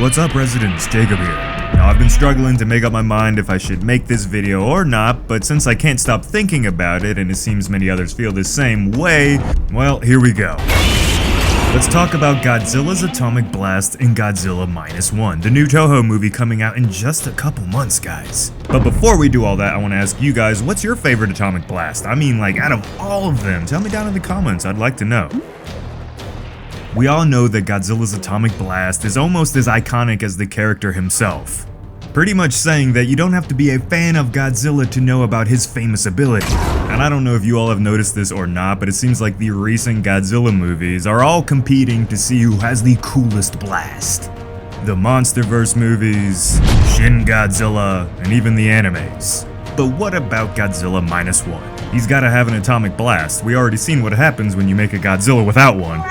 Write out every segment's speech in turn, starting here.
What's up, residents? Jacob here. Now, I've been struggling to make up my mind if I should make this video or not, but since I can't stop thinking about it, and it seems many others feel the same way, well, here we go. Let's talk about Godzilla's atomic blast in Godzilla Minus One, the new Toho movie coming out in just a couple months, guys. But before we do all that, I want to ask you guys, what's your favorite atomic blast? I mean, like, out of all of them, tell me down in the comments, I'd like to know. We all know that Godzilla's atomic blast is almost as iconic as the character himself. Pretty much saying that you don't have to be a fan of Godzilla to know about his famous ability. And I don't know if you all have noticed this or not, but it seems like the recent Godzilla movies are all competing to see who has the coolest blast. The MonsterVerse movies, Shin Godzilla, and even the animes. But what about Godzilla Minus One? He's gotta have an atomic blast. We already seen what happens when you make a Godzilla without one.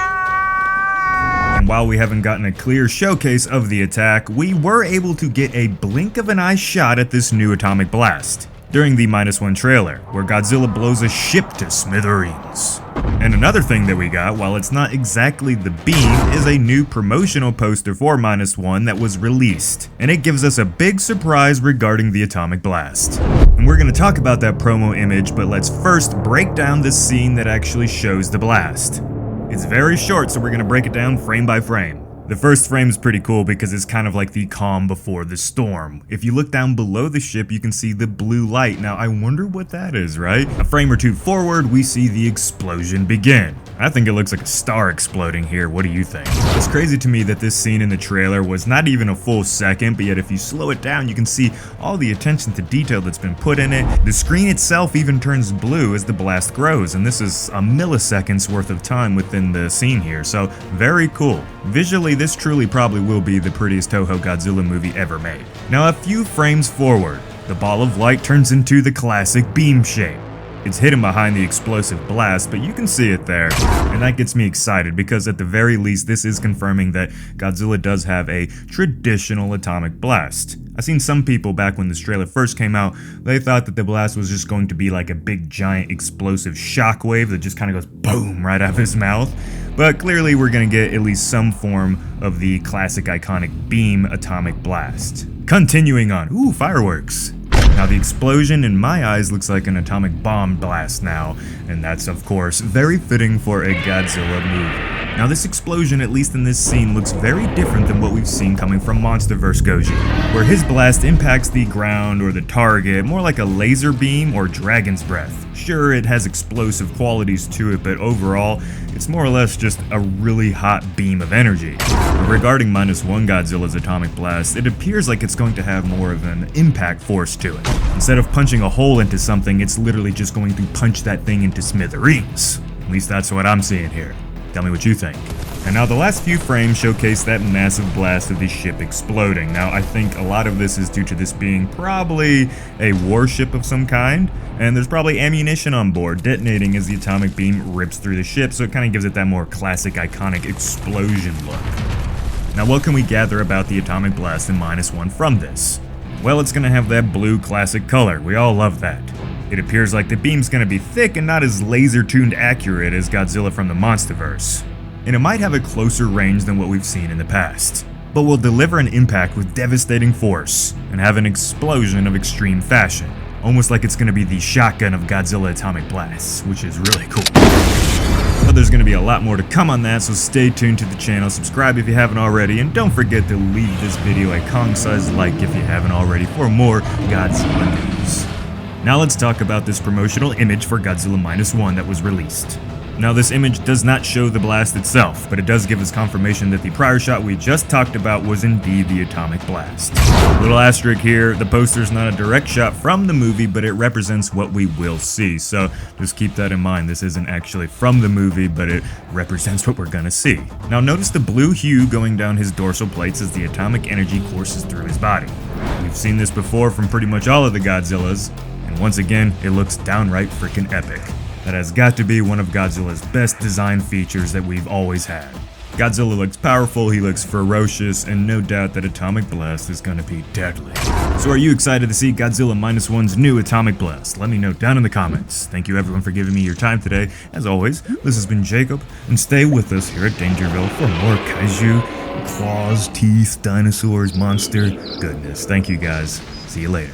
And while we haven't gotten a clear showcase of the attack, we were able to get a blink of an eye shot at this new atomic blast during the Minus One trailer, where Godzilla blows a ship to smithereens. And another thing that we got, while it's not exactly the beam, is a new promotional poster for Minus One that was released, and it gives us a big surprise regarding the atomic blast. And we're going to talk about that promo image, but let's first break down the scene that actually shows the blast. It's very short, so we're going to break it down frame by frame. The first frame is pretty cool because it's kind of like the calm before the storm. If you look down below the ship, you can see the blue light. Now, I wonder what that is, right? A frame or two forward, we see the explosion begin. I think it looks like a star exploding here. What do you think? It's crazy to me that this scene in the trailer was not even a full second, but yet if you slow it down, you can see all the attention to detail that's been put in it. The screen itself even turns blue as the blast grows, and this is a millisecond's worth of time within the scene here, so very cool. Visually, this truly probably will be the prettiest Toho Godzilla movie ever made. Now, a few frames forward, the ball of light turns into the classic beam shape. It's hidden behind the explosive blast, but you can see it there, and that gets me excited because at the very least this is confirming that Godzilla does have a traditional atomic blast. I've seen some people back when this trailer first came out, they thought that the blast was just going to be like a big giant explosive shockwave that just kind of goes boom right out of his mouth, but clearly we're going to get at least some form of the classic iconic beam atomic blast. Continuing on, ooh, fireworks. Now the explosion in my eyes looks like an atomic bomb blast now, and that's of course very fitting for a Godzilla movie. Now this explosion, at least in this scene, looks very different than what we've seen coming from MonsterVerse Goji, where his blast impacts the ground or the target more like a laser beam or dragon's breath. Sure, it has explosive qualities to it, but overall, it's more or less just a really hot beam of energy. Regarding Minus One Godzilla's atomic blast, it appears like it's going to have more of an impact force to it. Instead of punching a hole into something, it's literally just going to punch that thing into smithereens. At least that's what I'm seeing here. Tell me what you think. And now the last few frames showcase that massive blast of the ship exploding. Now I think a lot of this is due to this being probably a warship of some kind, and there's probably ammunition on board detonating as the atomic beam rips through the ship, so it kind of gives it that more classic iconic explosion look. Now what can we gather about the atomic blast in Minus One from this? Well, it's going to have that blue classic color. We all love that. It appears like the beam's going to be thick and not as laser-tuned accurate as Godzilla from the MonsterVerse. And it might have a closer range than what we've seen in the past, but will deliver an impact with devastating force and have an explosion of extreme fashion, almost like it's going to be the shotgun of Godzilla atomic blasts, which is really cool. But there's going to be a lot more to come on that, so stay tuned to the channel, subscribe if you haven't already, and don't forget to leave this video a Kong-sized like if you haven't already for more Godzilla news. Now let's talk about this promotional image for Godzilla Minus One that was released. Now this image does not show the blast itself, but it does give us confirmation that the prior shot we just talked about was indeed the atomic blast. Little asterisk here, the poster's not a direct shot from the movie, but it represents what we will see, so just keep that in mind. This isn't actually from the movie, but it represents what we're gonna see. Now notice the blue hue going down his dorsal plates as the atomic energy courses through his body. We've seen this before from pretty much all of the Godzillas, and once again, it looks downright freaking epic. That has got to be one of Godzilla's best design features that we've always had. Godzilla looks powerful, he looks ferocious, and no doubt that atomic blast is gonna be deadly. So are you excited to see Godzilla Minus One's new atomic blast? Let me know down in the comments. Thank you everyone for giving me your time today. As always, this has been Jacob, and stay with us here at Dangerville for more kaiju Claws, teeth, dinosaurs, monster. Goodness. Thank you guys. See you later.